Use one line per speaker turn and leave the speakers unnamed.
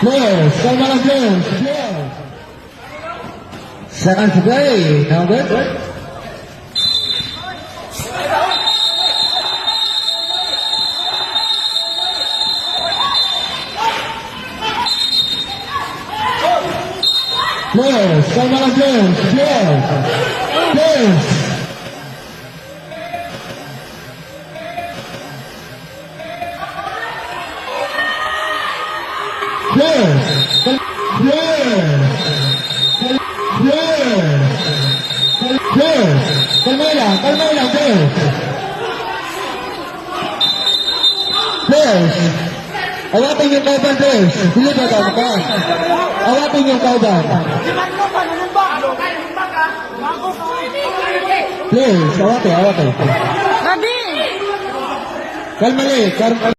Players, kalma lang players. Second to play. Now good. Players, kalma lang players. Players. Players. Kalma lang, players. Players. Awatin yung kauban, players. Hindi ba daw ka? Awatin yung kauban. Players, awatin.
Gabi!
Kalma lang,